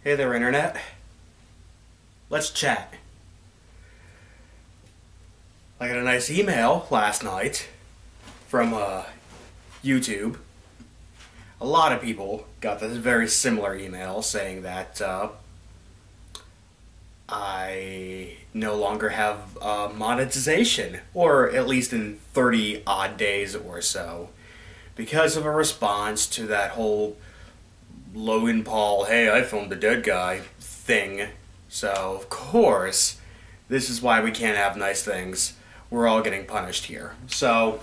Hey there, Internet. Let's chat. I got a nice email last night from YouTube. A lot of people got this very similar email saying that I no longer have monetization, or at least in 30 odd days or so, because of a response to that whole Logan Paul, hey, I filmed the dead guy thing. So, of course, this is why we can't have nice things. We're all getting punished here. So,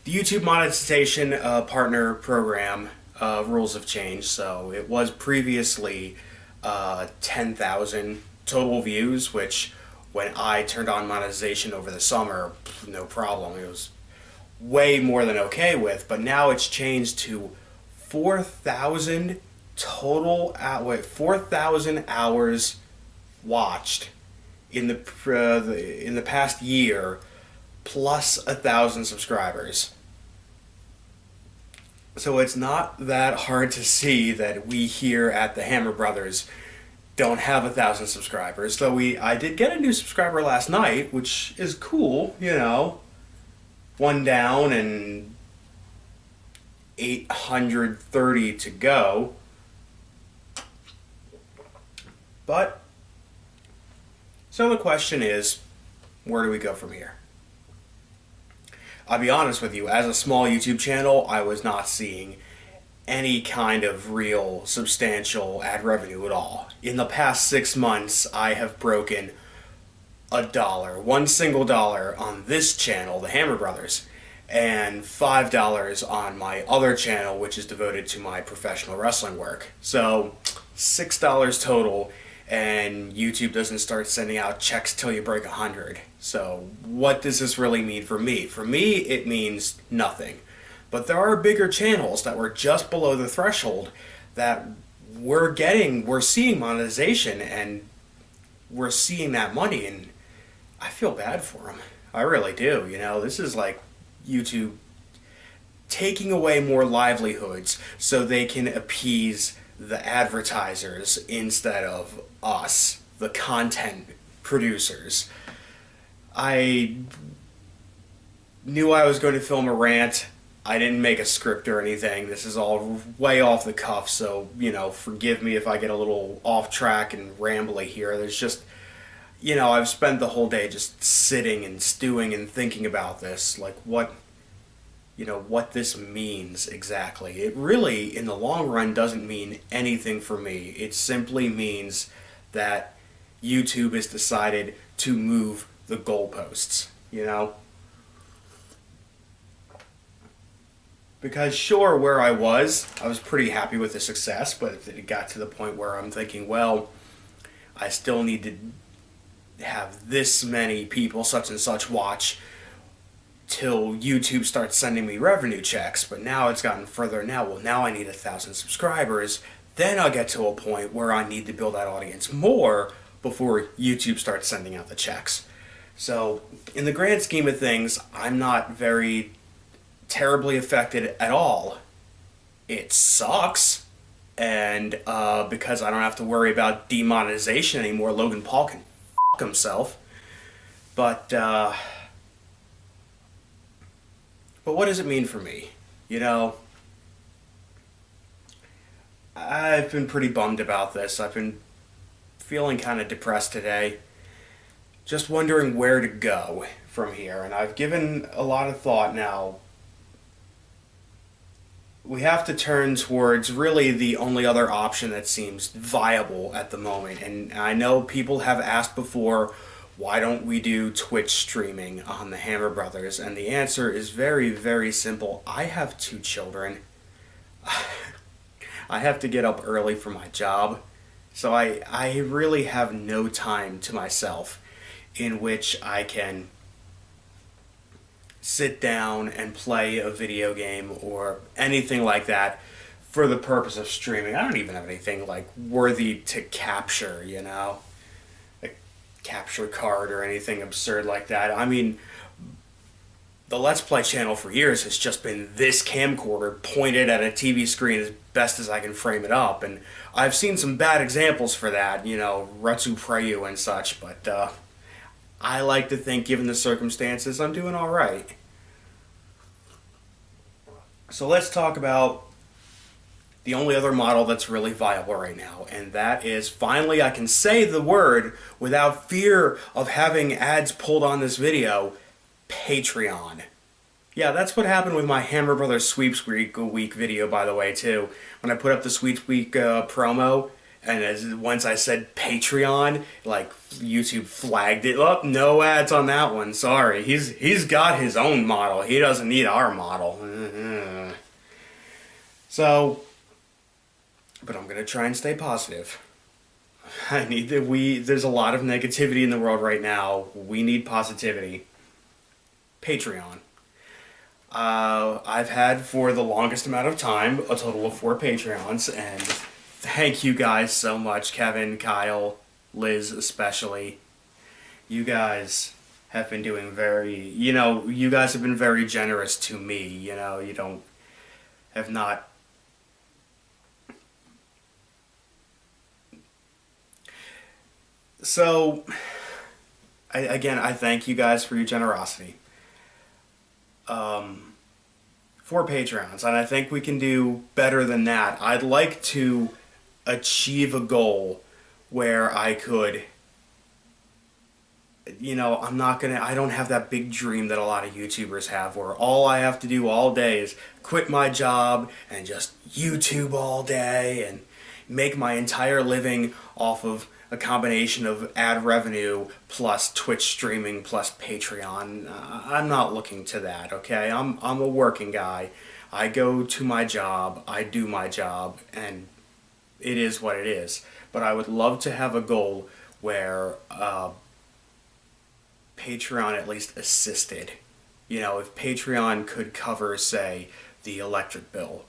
the YouTube monetization partner program rules have changed. So, it was previously 10,000 total views, which when I turned on monetization over the summer, no problem. It was way more than okay with, but now it's changed to 4,000 total 4,000 hours watched in the past year, plus 1,000 subscribers. So it's not that hard to see that we here at the Hammer Brothers don't have 1,000 subscribers. Though I did get a new subscriber last night, which is cool, you know. One down and 830 to go. But, so the question is, where do we go from here? I'll be honest with you, as a small YouTube channel, I was not seeing any kind of real substantial ad revenue at all. In the past 6 months, I have broken one single dollar on this channel, the Hammer Brothers, and $5 on my other channel, which is devoted to my professional wrestling work. So $6 total, and YouTube doesn't start sending out checks till you break 100. So what does this really mean for me? For me, it means nothing. But there are bigger channels that were just below the threshold that we're seeing monetization, and we're seeing that money, and I feel bad for them. I really do. You know, this is like YouTube taking away more livelihoods so they can appease the advertisers instead of us, the content producers. I knew I was going to film a rant. I didn't make a script or anything. This is all way off the cuff, so, you know, forgive me if I get a little off track and rambly here. There's just, you know, I've spent the whole day just sitting and stewing and thinking about this, like what this means exactly. It really, in the long run, doesn't mean anything for me. It simply means that YouTube has decided to move the goalposts, you know? Because sure, where I was pretty happy with the success, but it got to the point where I'm thinking, well, I still need to have this many people, such and such, watch till YouTube starts sending me revenue checks. But now it's gotten further now. Well, now I need 1,000 subscribers. Then I'll get to a point where I need to build that audience more before YouTube starts sending out the checks. So in the grand scheme of things, I'm not very terribly affected at all. It sucks, and because I don't have to worry about demonetization anymore, Logan Paul can f*** himself. But what does it mean for me? You know, I've been pretty bummed about this. I've been feeling kind of depressed today, just wondering where to go from here, and I've given a lot of thought now. We have to turn towards really the only other option that seems viable at the moment. And I know people have asked before, why don't we do Twitch streaming on the Hammer Brothers? And the answer is very, very simple. I have 2 children. I have to get up early for my job. So I really have no time to myself in which I can sit down and play a video game or anything like that for the purpose of streaming. I don't even have anything like worthy to capture, you know, a capture card or anything absurd like that. I mean, the Let's Play channel for years has just been this camcorder pointed at a TV screen as best as I can frame it up, and I've seen some bad examples for that, you know, Retsu Preyu and such, but I like to think, given the circumstances, I'm doing alright. So let's talk about the only other model that's really viable right now, and that is, finally I can say the word without fear of having ads pulled on this video, Patreon. Yeah, that's what happened with my Hammer Brothers Sweeps Week video, by the way, too. When I put up the Sweeps Week promo, and once I said Patreon, like, YouTube flagged it. Oh, no ads on that one, sorry. He's got his own model. He doesn't need our model. So, but I'm gonna try and stay positive. There's a lot of negativity in the world right now. We need positivity. Patreon. I've had for the longest amount of time a total of 4 Patreons, and thank you guys so much, Kevin, Kyle, Liz especially. You guys have been doing you guys have been very generous to me, you know, have not. So, I thank you guys for your generosity. 4 Patreons, and I think we can do better than that. I'd like to achieve a goal where I could, you know, I don't have that big dream that a lot of YouTubers have, where all I have to do all day is quit my job and just YouTube all day and make my entire living off of a combination of ad revenue plus Twitch streaming plus Patreon. I'm not looking to that, okay? I'm a working guy. I go to my job, I do my job, and it is what it is. But I would love to have a goal where Patreon at least assisted. You know, if Patreon could cover, say, the electric bill,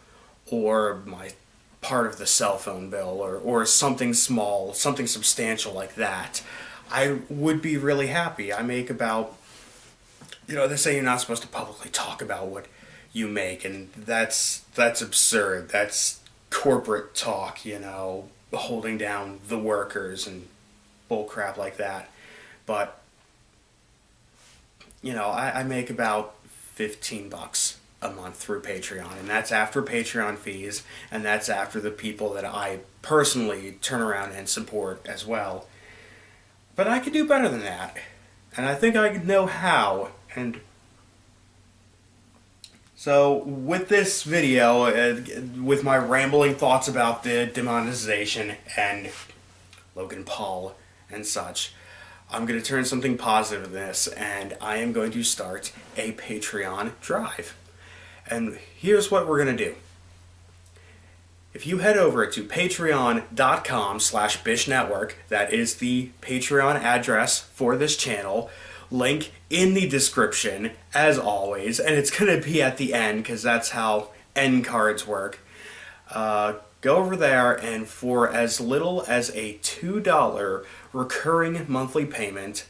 or my part of the cell phone bill, or something small, something substantial like that, I would be really happy. I make about, you know, they say you're not supposed to publicly talk about what you make, and that's absurd. That's corporate talk, you know, holding down the workers and bull crap like that. But, you know, I make about $15 a month through Patreon, and that's after Patreon fees, and that's after the people that I personally turn around and support as well. But I could do better than that, and I think I know how. And so with this video, with my rambling thoughts about the demonetization and Logan Paul and such, I'm going to turn something positive in this, and I am going to start a Patreon drive. And here's what we're going to do. If you head over to patreon.com/bishnetwork, that is the Patreon address for this channel, link in the description, as always, and it's going to be at the end, because that's how end cards work. Go over there, and for as little as a $2 recurring monthly payment,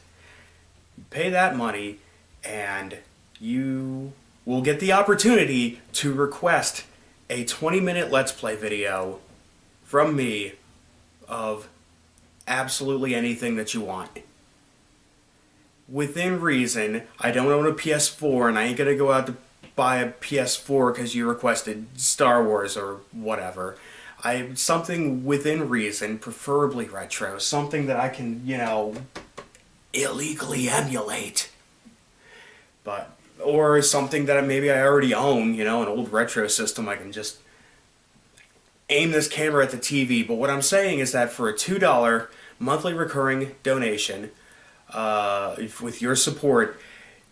you pay that money, and you will get the opportunity to request a 20-minute Let's Play video from me of absolutely anything that you want. Within reason. I don't own a PS4, and I ain't gonna go out to buy a PS4 because you requested Star Wars or whatever. Something within reason, preferably retro, something that I can, you know, illegally emulate. Or something that maybe I already own, you know, an old retro system. I can just aim this camera at the TV. But what I'm saying is that for a $2 monthly recurring donation, with your support,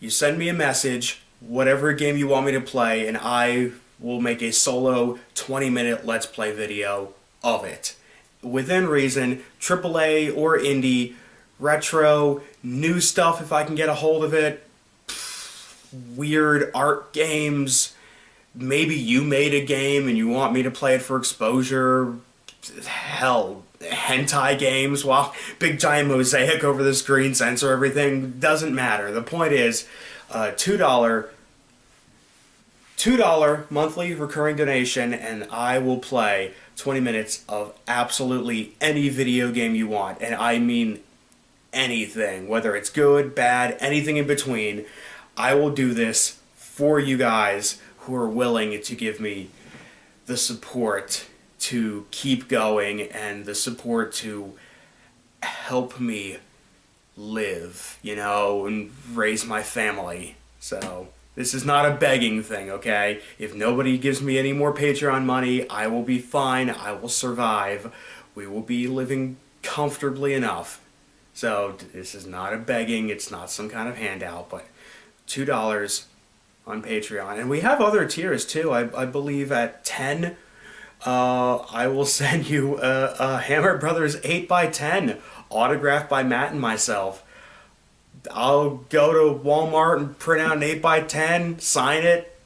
you send me a message, whatever game you want me to play, and I will make a solo 20-minute Let's Play video of it. Within reason, AAA or indie, retro, new stuff if I can get a hold of it, weird art games, maybe you made a game and you want me to play it for exposure, hell, hentai games, well, big giant mosaic over the screen, censor everything, doesn't matter. The point is, $2 $2 monthly recurring donation, and I will play 20 minutes of absolutely any video game you want. And I mean anything, whether it's good, bad, anything in between. I will do this for you guys who are willing to give me the support to keep going and the support to help me live, you know, and raise my family. So this is not a begging thing, okay? If nobody gives me any more Patreon money, I will be fine. I will survive. We will be living comfortably enough. So this is not a begging. It's not some kind of handout, but $2 on Patreon. And we have other tiers too. I believe at 10, I will send you a Hammer Brothers 8x10 autographed by Matt and myself. I'll go to Walmart and print out an 8x10, sign it,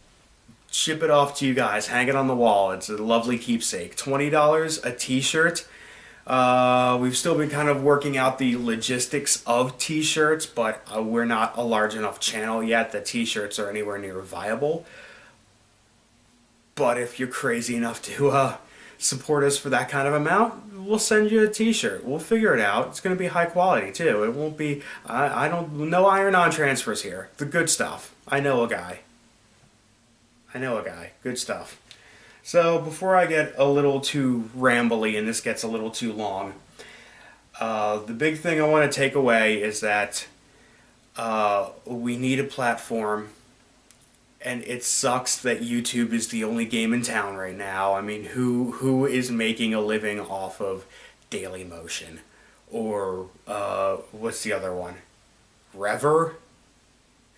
ship it off to you guys, hang it on the wall. It's a lovely keepsake. $20 a t-shirt. We've still been kind of working out the logistics of t-shirts, but we're not a large enough channel yet that t-shirts are anywhere near viable. But if you're crazy enough to support us for that kind of amount, we'll send you a t-shirt. We'll figure it out. It's going to be high quality too. It won't be, I don't, no iron-on transfers here. The good stuff. I know a guy. Good stuff. So before I get a little too rambly and this gets a little too long, the big thing I want to take away is that we need a platform. And it sucks that YouTube is the only game in town right now. I mean, who is making a living off of Dailymotion? Or, what's the other one? Rever?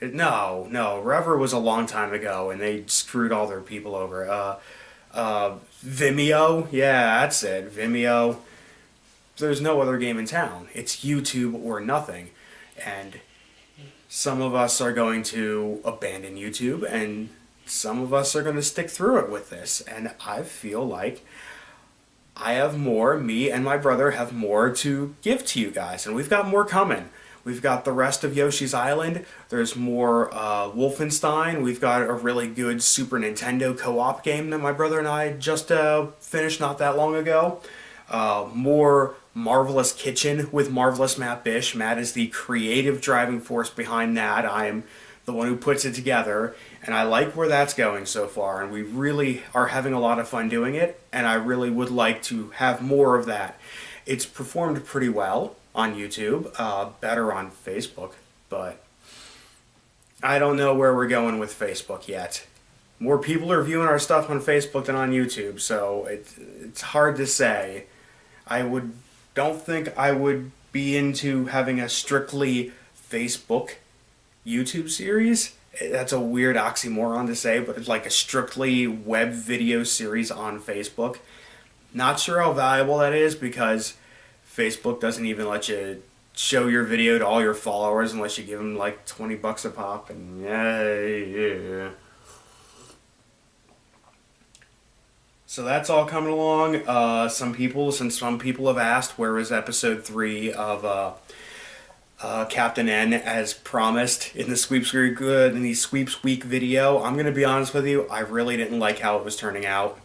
No, Rever was a long time ago, and they screwed all their people over. Vimeo? Yeah, that's it, Vimeo. There's no other game in town. It's YouTube or nothing. And some of us are going to abandon YouTube, and some of us are going to stick through it with this. And I feel like I have more, me and my brother have more to give to you guys. And we've got more coming. We've got the rest of Yoshi's Island. There's more Wolfenstein. We've got a really good Super Nintendo co-op game that my brother and I just finished not that long ago. More Marvelous Kitchen with Marvelous Matt Bish. Matt is the creative driving force behind that. I am the one who puts it together, and I like where that's going so far, and we really are having a lot of fun doing it, and I really would like to have more of that. It's performed pretty well on YouTube, better on Facebook, but I don't know where we're going with Facebook yet. More people are viewing our stuff on Facebook than on YouTube, so it's hard to say. Don't think I would be into having a strictly Facebook YouTube series. That's a weird oxymoron to say, but it's like a strictly web video series on Facebook. Not sure how valuable that is because Facebook doesn't even let you show your video to all your followers unless you give them like 20 bucks a pop, and yeah. So that's all coming along. Some people have asked, where is episode 3 of Captain N as promised in the Sweeps Week video? I'm gonna be honest with you, I really didn't like how it was turning out.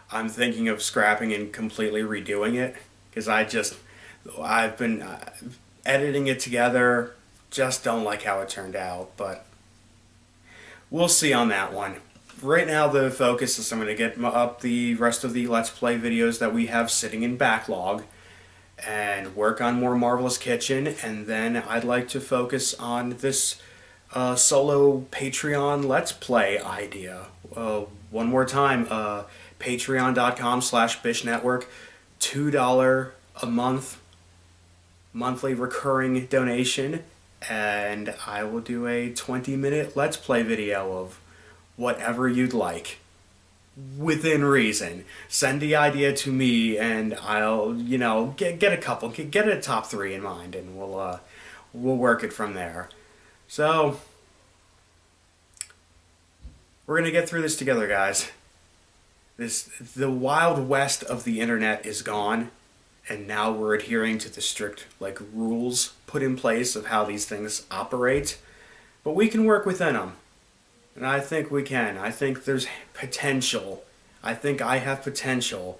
I'm thinking of scrapping and completely redoing it because I've been editing it together. Just don't like how it turned out, but we'll see on that one. Right now the focus is I'm going to get up the rest of the Let's Play videos that we have sitting in backlog and work on more Marvelous Kitchen, and then I'd like to focus on this solo Patreon Let's Play idea. One more time, patreon.com/bishnetwork, $2 a month, monthly recurring donation, and I will do a 20-minute Let's Play video of whatever you'd like, within reason. Send the idea to me, and I'll, get a couple, get a top 3 in mind, and we'll work it from there. So we're gonna get through this together, guys. The wild west of the internet is gone, and now we're adhering to the strict rules put in place of how these things operate, but we can work within them. And I think we can. I think there's potential. I think I have potential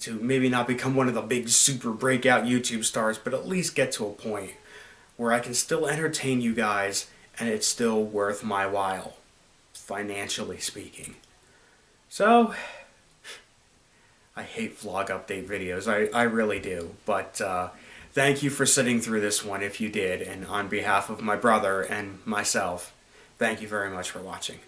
to maybe not become one of the big super breakout YouTube stars, but at least get to a point where I can still entertain you guys and it's still worth my while, financially speaking. So, I hate vlog update videos. I really do. But thank you for sitting through this one if you did. And on behalf of my brother and myself, thank you very much for watching.